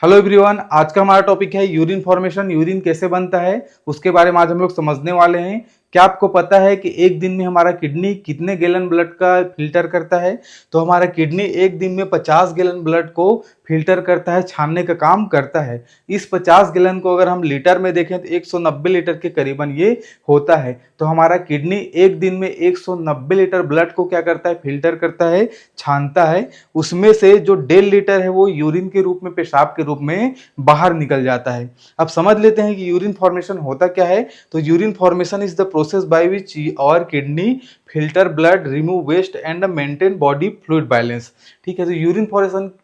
Hello everyone, आज का हमारा टॉपिक है यूरिन फॉर्मेशन। यूरिन कैसे बनता है उसके बारे में आज हम लोग समझने वाले हैं। क्या आपको पता है कि एक दिन में हमारा किडनी कितने गैलन ब्लड का फिल्टर करता है? तो हमारा किडनी एक दिन में 50 गैलन ब्लड को फिल्टर करता है, छानने का काम करता है। इस 50 गैलन को अगर हम लीटर में देखें तो 190 लीटर के करीबन ये होता है। तो हमारा किडनी एक दिन में 190 लीटर ब्लड को क्या करता है? फिल्टर करता है, छानता है। उसमें से जो 1.5 लीटर है वो यूरिन के रूप में, पेशाब के रूप में बाहर निकल जाता है। अब समझ लेते हैं कि यूरिन फॉर्मेशन होता क्या है। तो urine formation is the process by which और kidney filter blood, remove waste and maintain body fluid balance. ठीक है, तो यूरिन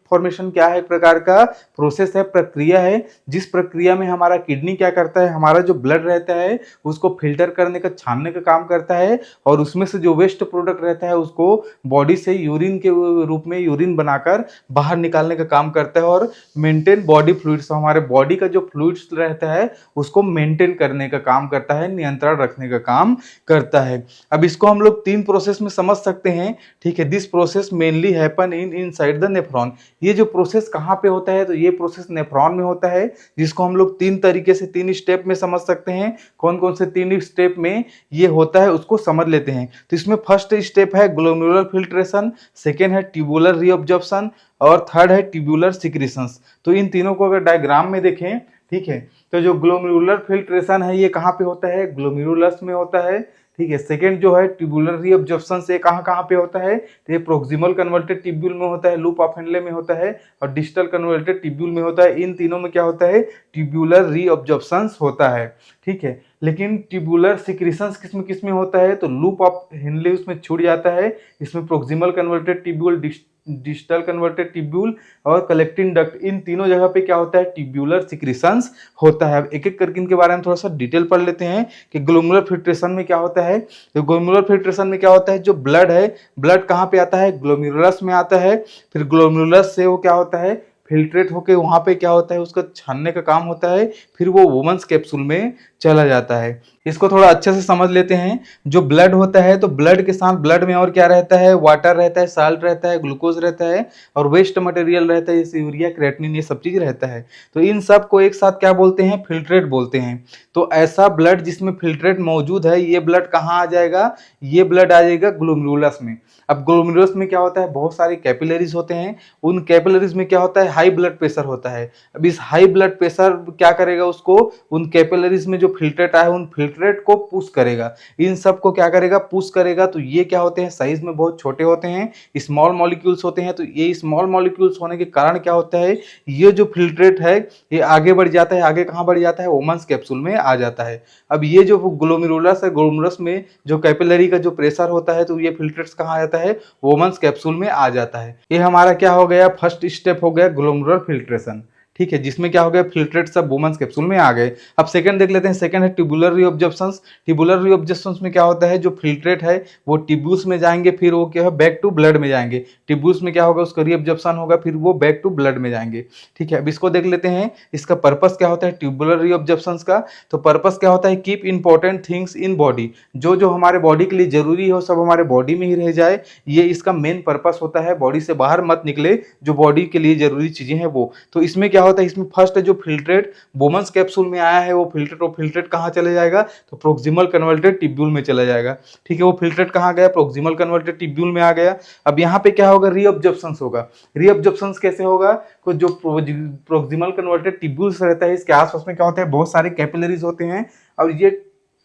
फॉर्मेशन क्या है? एक प्रकार का प्रोसेस है, प्रक्रिया है, जिस प्रक्रिया में हमारा किडनी क्या करता है? हमारा जो ब्लड रहता है उसको फिल्टर करने का, छानने का काम करता है, और उसमें से जो वेस्ट प्रोडक्ट रहता है उसको बॉडी से यूरिन के रूप में, यूरिन बनाकर बाहर निकालने का काम करता है, और मेंटेन बॉडी फ्लूइड्स, हमारे बॉडी का जो फ्लूइड्स रहता है उसको मेंटेन करने का काम करता है, नियंत्रण रखने का काम करता है। अब इसको हम लोग 3 प्रोसेस में समझ सकते हैं। ठीक है, this process mainly happen inside the nephron. ये जो प्रोसेस कहाँ पे होता है? तो ये प्रोसेस नेफ्रॉन में होता है, जिसको हम लोग 3 तरीके से, 3 स्टेप में समझ सकते हैं। कौन कौन से 3 स्टेप में ये होता है उसको समझ लेते हैं। तो इसमें फर्स्ट स्टेप है ग्लोमेरुलर फिल्ट्रेशन, सेकेंड है ट्यूबुलर रीअब्जॉर्प्शन, और थर्ड है ट्यूबुलर सिक्रीशंस। तो इन तीनों को अगर डायग्राम में देखें, ठीक है, तो जो ग्लोमेरुलर फिल्ट्रेशन है ये कहाँ पे होता है? ग्लोमेरुलस में होता है। ठीक है, सेकेंड जो है ट्यूबुलर रीअब्जॉर्प्शन से कहाँ कहाँ पे होता है? तो ये प्रोक्सिमल कन्वर्टेड ट्यूब्यूल में होता है, लूप ऑफ हेनले में होता है, और डिस्टल कन्वर्टेड ट्यूब्यूल में होता है। इन तीनों में क्या होता है? ट्यूबुलर रीअब्जॉर्प्शन होता है। ठीक है, लेकिन ट्यूबुलर सिक्रीशंस किस में होता है? तो लूप ऑफ हेनले उसमें छूट जाता है। इसमें proximal converted tubule, distal converted tubule और कलेक्टिंग डक्ट, इन तीनों जगह पे क्या होता है? ट्यूब्यूलर सिक्रीशंस होता है। अब एक एक करके इनके बारे में थोड़ा सा डिटेल पढ़ लेते हैं कि ग्लोमेरुलर फिल्ट्रेशन में क्या होता है। तो ग्लोमेरुलर फिल्ट्रेशन में क्या होता है? जो ब्लड है, ब्लड कहाँ पे आता है? ग्लोमेरुलस में आता है। फिर ग्लोमेरुलस से वो क्या होता है? फिल्ट्रेट होके वहां पे क्या होता है? उसका छानने का काम होता है, फिर वो वुमेन्स कैप्सूल में चला जाता है। इसको थोड़ा अच्छे से समझ लेते हैं। जो ब्लड होता है, तो ब्लड के साथ, ब्लड में और क्या रहता है? वाटर रहता है, साल्ट रहता है, ग्लूकोज रहता है, और वेस्ट मटेरियल रहता है, जैसे यूरिया, क्रेटिनिन, ये सब चीज रहता है। तो इन सब को एक साथ क्या बोलते हैं? फिल्ट्रेट बोलते हैं। तो ऐसा ब्लड जिसमें फिल्ट्रेट मौजूद है, ये ब्लड कहाँ आ जाएगा? ये ब्लड आ जाएगा ग्लोमेरुलस में। अब ग्लोमेरुलस में क्या होता है? बहुत सारे कैपिलरीज होते हैं। उन कैपिलरीज में क्या होता है? हाई ब्लड प्रेशर होता है। अब इस हाई ब्लड प्रेशर क्या करेगा? उसको, उन कैपिलरीज में जो फिल्ट्रेट आया है उन फिल्ट्रेट को पुश करेगा, इन सब को क्या करेगा? पुश करेगा। तो ये क्या होते हैं? साइज में बहुत छोटे होते हैं, स्मॉल मॉलिक्यूल्स होते हैं। तो ये स्मॉल मॉलिक्यूल्स होने के कारण क्या होता है? ये जो फिल्ट्रेट है ये आगे बढ़ जाता है। आगे कहाँ बढ़ जाता है? वुमेन्स कैप्सूल में आ जाता है। अब ये जो ग्लोमेरुलस है, ग्लोमेरुलस में जो कैपिलरी का जो प्रेशर होता है, तो ये फिल्ट्रेट्स कहाँ आ जाता है? वुमेन्स कैप्सूल में आ जाता है। ये हमारा क्या हो गया? फर्स्ट स्टेप हो गया ग्लोमेरुलर फिल्ट्रेशन। ठीक है, जिसमें क्या हो गया? फिल्ट्रेट सब वुमेन्स कैप्सूल में आ गए। अब सेकंड देख लेते हैं। सेकंड है ट्यूबुलर रीअब्जॉर्प्शंस। ट्यूबुलर रीअब्जॉर्प्शंस में क्या होता है? जो फिल्ट्रेट है वो ट्यूब्यूल्स में जाएंगे, फिर वो क्या है? बैक टू ब्लड में जाएंगे। ट्यूब्यूल्स में क्या होगा? उसका रीअब्जॉर्प्शन होगा, फिर वो बैक टू ब्लड में जाएंगे। ठीक है, अब इसको देख लेते हैं। इसका पर्पस क्या होता है ट्यूबुलर रीअब्जॉर्प्शंस का? तो पर्पस क्या होता है? Keep important things in body, जो जो हमारे बॉडी के लिए जरूरी हो सब हमारे बॉडी में ही रह जाए, ये इसका मेन पर्पस होता है। बॉडी से बाहर मत निकले, जो बॉडी के लिए जरूरी चीजें हैं वो। तो इसमें क्या होता है? इसमें फर्स्ट जो फिल्ट्रेट वुमेन्स कैप्सूल में आया है, वो फिल्ट्रेट कहाँ चले जाएगा? तो प्रोक्सिमल कन्वर्टेड ट्यूब्यूल में चला जाएगा। ठीक है, वो फिल्ट्रेट कहाँ गया? प्रोक्सिमल कन्वर्टेड ट्यूब्यूल में आ गया। अब यहाँ पे क्या होगा? रीअब्जॉर्प्शन होगा। रीअब्जॉर्प्शन कैसे होगा? तो जो प्रोक्सिमल कन्वर्टेड ट्यूब्यूल्स रहता है, इसके आसपास में क्या होता है? बहुत सारे कैपिलरीज होते हैं, और ये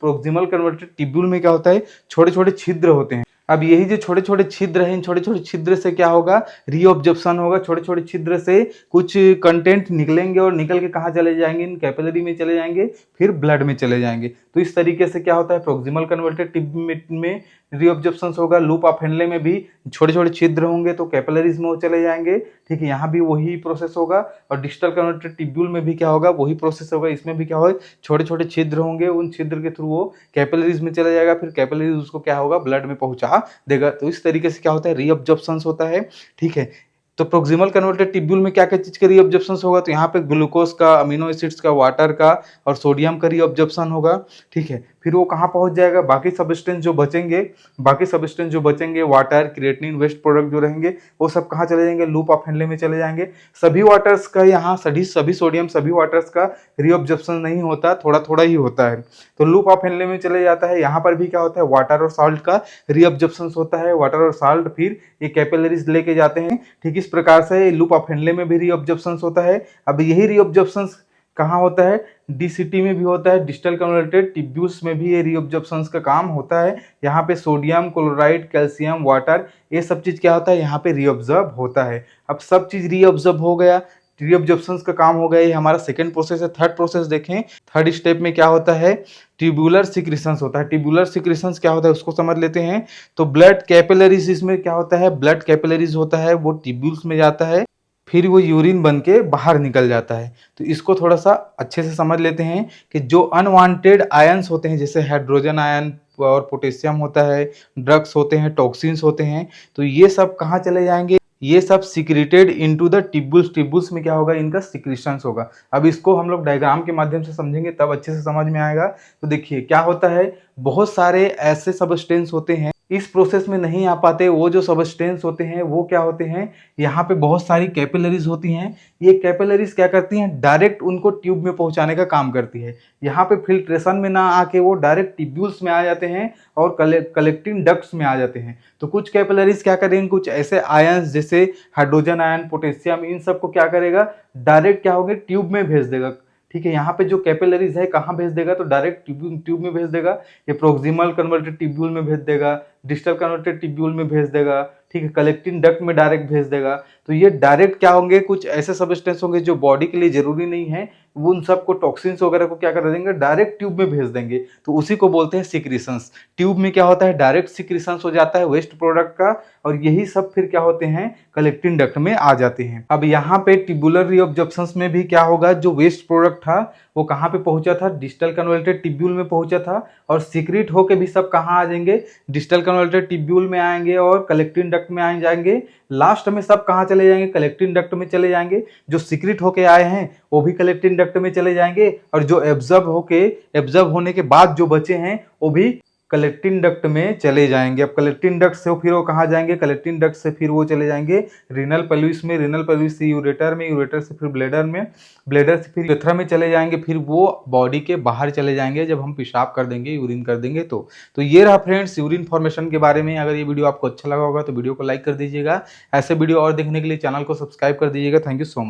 प्रोक्सिमल कन्वर्टेड ट्यूब्यूल में क्या होता है? छोटे छोटे छिद्र होते हैं। अब यही जो छोटे छोटे छिद्र हैं, इन छोटे छोटे छिद्र से क्या होगा? रीअब्जॉर्प्शन होगा। छोटे छोटे छिद्र से कुछ कंटेंट निकलेंगे, और निकल के कहाँ चले जाएंगे? इन कैपिलरी में चले जाएंगे, फिर ब्लड में चले जाएंगे। तो इस तरीके से क्या होता है? प्रोक्सिमल कन्वर्टेड ट्यूब में रीअब्जॉर्प्शन होगा। लूप ऑफ हेनले में भी छोटे छोटे छिद्र होंगे, तो कैपिलरीज में वो चले जाएंगे। ठीक है, यहाँ भी वही प्रोसेस होगा। और डिस्टल कन्वर्टेड ट्यूब्यूल में भी क्या होगा? वही प्रोसेस होगा। इसमें भी क्या होगा? छोटे छोटे छिद्र होंगे, उन छिद्र के थ्रू वो कैपिलरीज में चला जाएगा, फिर कैपिलरीज उसको क्या होगा? ब्लड में पहुंचा देगा। तो इस तरीके से क्या होता है? रीअब्जॉर्प्शन होता है। ठीक है, तो प्रोक्सिमल कन्वर्टेड ट्यूब्यूल में क्या क्या चीज का रीअब्जॉर्प्शन होगा? तो यहाँ पे ग्लूकोज का, अमीनो एसिड्स का, वाटर का और सोडियम का रीअब्जॉर्प्शन होगा। ठीक है, फिर वो कहाँ पहुंच जाएगा, बाकी सब्सटेंस जो बचेंगे वाटर, क्रिएटिनिन, वेस्ट प्रोडक्ट जो रहेंगे वो सब कहाँ चले जाएंगे, लूप ऑफ हेनले में चले जाएंगे। सभी वाटर्स का यहाँ सभी सोडियम सभी वाटर्स का रीअब्जॉर्प्शन नहीं होता, थोड़ा थोड़ा ही होता है, तो लूप ऑफ हेनले में चले जाता है। यहाँ पर भी क्या होता है, वाटर और साल्ट का रीअब्जॉर्प्शन होता है, वाटर और साल्ट फिर ये कैपिलरीज लेके जाते हैं। ठीक इस प्रकार से लूप ऑफ हेनले में भी रीअब्जॉर्प्शन होता है। अब यही रीअब्जॉर्प्शन कहाँ होता है, डीसीटी में भी होता है, डिस्टल कन्वर्टेड ट्यूब्यूल्स में भी ये रीअब्जॉर्प्शन का काम होता है। यहाँ पे सोडियम क्लोराइड, कैल्शियम, वाटर, ये सब चीज क्या होता है, यहाँ पे रीअब्जॉर्ब होता है। अब सब चीज रीअब्जॉर्ब हो गया, रीअब्जॉर्प्शन का काम हो गया, ये हमारा सेकंड प्रोसेस है। थर्ड प्रोसेस देखें, थर्ड स्टेप में क्या होता है, ट्यूबुलर सिक्रीशंस होता है। ट्यूबुलर सिक्रीशंस क्या होता है उसको समझ लेते हैं। तो ब्लड कैपिलरीज इसमें क्या होता है, ब्लड कैपिलरीज होता है, वो ट्यूब्यूल्स में जाता है, फिर वो यूरिन बन के बाहर निकल जाता है। तो इसको थोड़ा सा अच्छे से समझ लेते हैं कि जो अनवांटेड आयंस होते हैं, जैसे हाइड्रोजन आयन और पोटेशियम होता है, ड्रग्स होते हैं, टॉक्सिन्स होते हैं, तो ये सब कहाँ चले जाएंगे, ये सब secreted into the tubules. Tubules में क्या होगा, इनका सिक्रीशंस होगा। अब इसको हम लोग डायग्राम के माध्यम से समझेंगे तब अच्छे से समझ में आएगा। तो देखिए क्या होता है, बहुत सारे ऐसे सबस्टेंस होते हैं इस प्रोसेस में नहीं आ पाते। वो जो सबस्टेंस होते हैं वो क्या होते हैं, यहाँ पे बहुत सारी कैपिलरीज होती हैं। ये कैपिलरीज क्या करती हैं, डायरेक्ट उनको ट्यूब में पहुंचाने का काम करती है। यहाँ पे फिल्ट्रेशन में ना आके वो डायरेक्ट ट्यूब्यूल्स में आ जाते हैं और कलेक्टिंग डक्ट्स में आ जाते हैं। तो कुछ कैपिलरीज क्या करेंगे, कुछ ऐसे आयंस जैसे हाइड्रोजन आयन, पोटेशियम, इन सबको क्या करेगा, डायरेक्ट क्या होंगे, ट्यूब में भेज देगा। ठीक है, यहाँ पे जो कैपिलरीज है कहाँ भेज देगा, तो डायरेक्ट ट्यूब में भेज देगा। ये प्रोक्सिमल कन्वर्टेड ट्यूब्यूल में भेज देगा, डिस्टल कन्वर्टेड ट्यूब्यूल में भेज देगा, ठीक है, कलेक्टिंग डक्ट में डायरेक्ट भेज देगा। तो ये डायरेक्ट क्या होंगे, कुछ ऐसे सब्सटेंस होंगे जो बॉडी के लिए जरूरी नहीं है, वो उन सबको टॉक्सिन्स वगैरह को क्या कर देंगे, डायरेक्ट ट्यूब में भेज देंगे। तो उसी को बोलते हैं सिक्रीशंस। ट्यूब में क्या होता है, डायरेक्ट सिक्रीशंस हो जाता है वेस्ट प्रोडक्ट का, और यही सब फिर क्या होते हैं, कलेक्टिंग डक्ट में आ जाते हैं। अब यहाँ पे ट्यूबुलर रीअब्जॉर्प्शंस में भी क्या होगा, जो वेस्ट प्रोडक्ट था वो कहाँ पे पहुंचा था, डिस्टल कन्वर्टेड ट्यूब्यूल में पहुंचा था, और सीक्रेट होके भी सब कहाँ आ जाएंगे, डिस्टल कन्वर्टेड ट्यूब्यूल में आएंगे और कलेक्टिंग डक्ट में आ जाएंगे। लास्ट में सब कहाँ चले जाएंगे, कलेक्टिंग डक्ट में चले जाएंगे। जो सीक्रेट होके आए हैं वो भी कलेक्टिंग डक्ट में चले जाएंगे, और जो एब्जॉर्ब होने के बाद जो बचे हैं वो भी कलेक्टिंग डक्ट में चले जाएंगे। अब कलेक्टिंग डक्ट से फिर वो कहाँ जाएंगे, कलेक्टिंग डक्ट से फिर वो चले जाएंगे रीनल पेल्विस में, रीनल पेल्विस से यूरेटर में, यूरेटर से फिर ब्लेडर में, ब्लेडर से फिर यूरेथ्रा में चले जाएंगे, फिर वो बॉडी के बाहर चले जाएंगे जब हम पेशाब कर देंगे, यूरिन कर देंगे। तो ये रहा फ्रेंड्स यूरिन फॉर्मेशन के बारे में। अगर ये वीडियो आपको अच्छा लगा होगा तो वीडियो को लाइक कर दीजिएगा। ऐसे वीडियो और देखने के लिए चैनल को सब्सक्राइब कर दीजिएगा। Thank you so much.